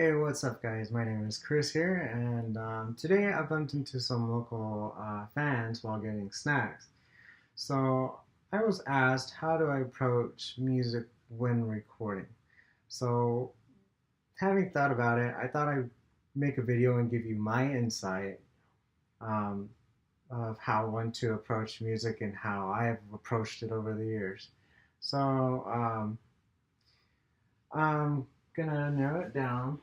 Hey, what's up, guys? My name is Chris here, and today I bumped into some local fans while getting snacks. So I was asked, how do I approach music when recording? So, having thought about it, I thought I'd make a video and give you my insight um, of how one to approach music and how I have approached it over the years. So, I'm gonna narrow it down.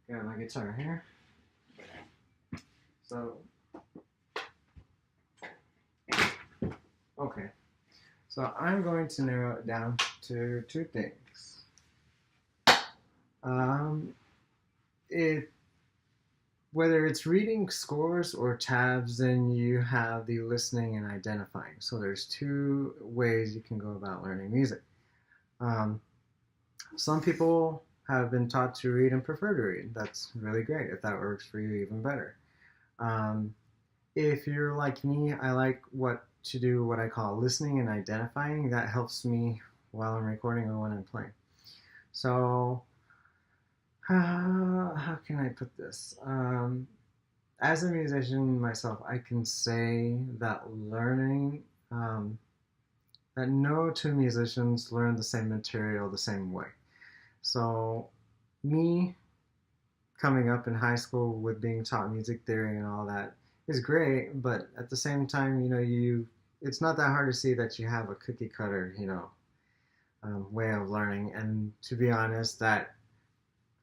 Got my guitar here. So, okay. So I'm going to narrow it down to two things. Um, it Whether it's reading scores or tabs, then you have the listening and identifying. So there's two ways you can go about learning music. Um, some people have been taught to read and prefer to read. That's really great. If that works for you, even better. Um, if you're like me, I like to do what I call listening and identifying. That helps me while I'm recording or when I'm playing. So, how can I put this? As a musician myself, I can say that um, that no two musicians learn the same material the same way. So, me coming up in high school with being taught music theory and all that is great, but at the same time, it's not that hard to see that you have a cookie cutter, way of learning. And to be honest, that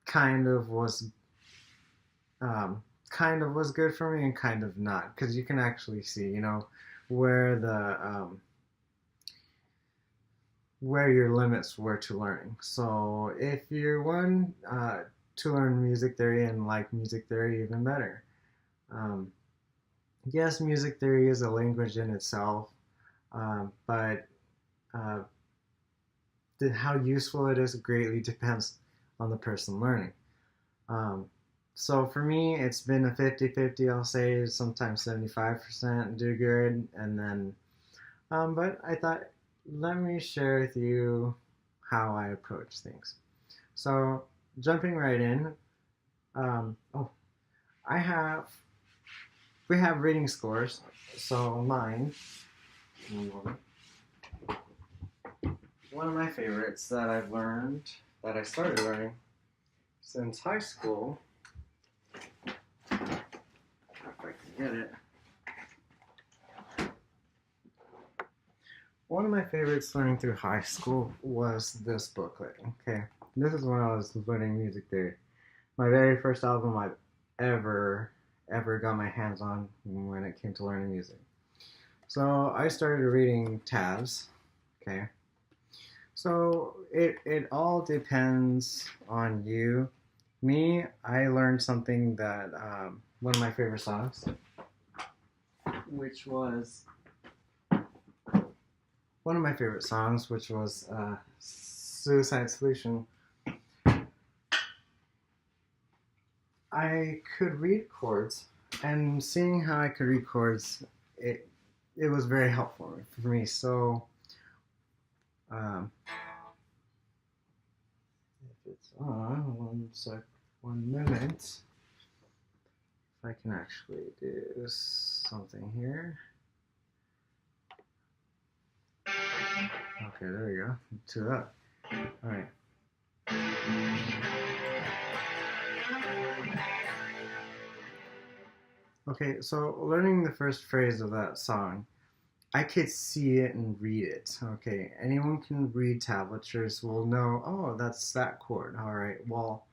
kind of was kind of was good for me and kind of not, because you can actually see, where where your limits were to learning. So if you're one to learn music theory and like music theory, even better. Um, yes, music theory is a language in itself, but uh, how useful it is greatly depends on the person learning. Um, so for me, it's been a 50-50, I'll say, sometimes 75% do good. And then, but I thought, let me share with you how I approach things. So jumping right in, oh, I have, we have reading scores. So mine, one of my favorites that that I started learning since high school, if I can get it. One of my favorites learning through high school was this booklet. Okay, this is when I was learning music theory. My very first album I've ever got my hands on when it came to learning music. So I started reading tabs. Okay, so it all depends on you. Me, I learned something that one of my favorite songs, which was Suicide Solution. I could read chords, and seeing how I could read chords, it was very helpful for me. So, um, if it's on, 1 minute, if I can actually do something here. Okay, there we go. To that. All right. Okay, so learning the first phrase of that song, I could see it and read it. Okay, anyone can read tablatures will know, oh, that's that chord. All right, well,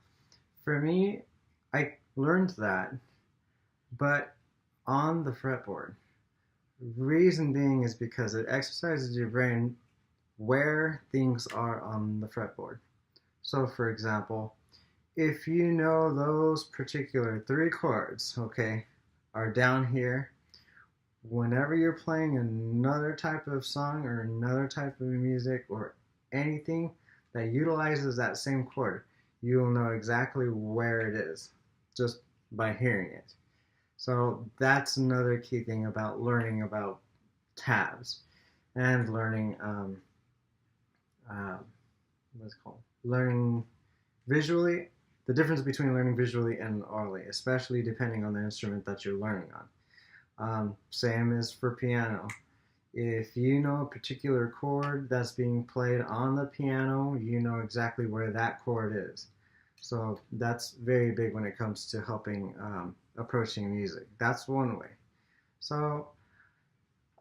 for me, I learned that, but on the fretboard. Reason being is because it exercises your brain where things are on the fretboard. So, for example, if you know those particular three chords, okay, are down here, whenever you're playing another type of song or another type of music or anything that utilizes that same chord, you will know exactly where it is just by hearing it. So that's another key thing about learning about tabs and learning what's it called? Learning visually, the difference between learning visually and orally, especially depending on the instrument that you're learning on. Same as for piano. If you know a particular chord that's being played on the piano, you know exactly where that chord is. So that's very big when it comes to helping approaching music. That's one way. So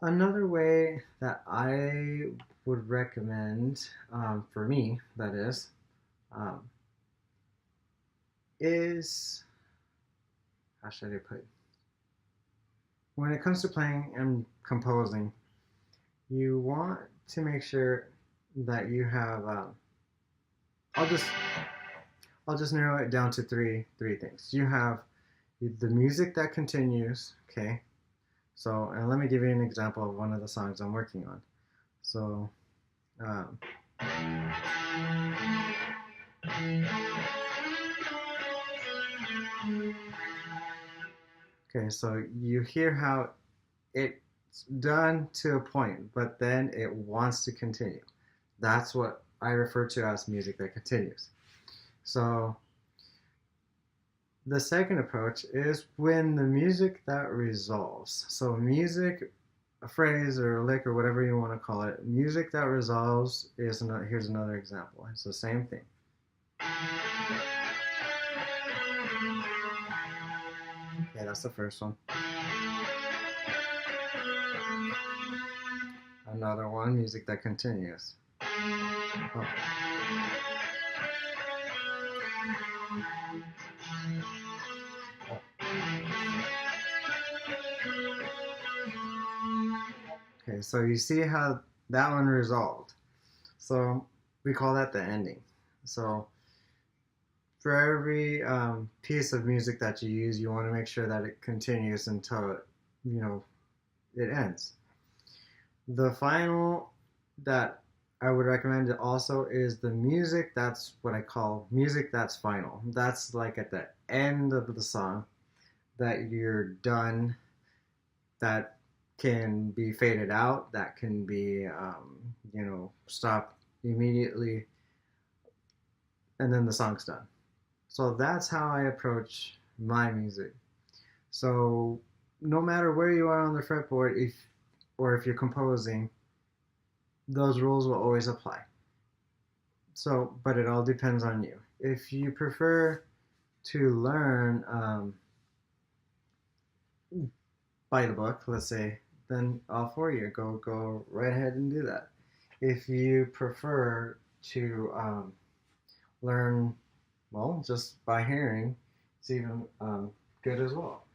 another way that I would recommend, for me, that um, is, how should I put it? When it comes to playing and composing, you want to make sure that you have. I'll just I'll just narrow it down to three things. You have the music that continues. Okay, so and let me give you an example of one of the songs I'm working on. So. Um, okay, so you hear how it's done to a point, but then it wants to continue. That's what I refer to as music that continues. So the second approach is when the music that resolves. So music, a phrase or a lick or whatever you want to call it, music that resolves is another, here's another example. It's the same thing. Okay, that's the first one. Another one, music that continues. Oh. Okay, so you see how that one resolved. So we call that the ending. So for every piece of music that you use, you want to make sure that it continues until it ends. The final that I would recommend also is the music that's what I call music that's final. That's like at the end of the song that you're done, that can be faded out, that can be, stopped immediately, and then the song's done. So that's how I approach my music. So no matter where you are on the fretboard, if you're composing, those rules will always apply. So, but it all depends on you. If you prefer to learn by the book, let's say, then all for you. Go right ahead and do that. If you prefer to learn, well, just by hearing, it's even good as well.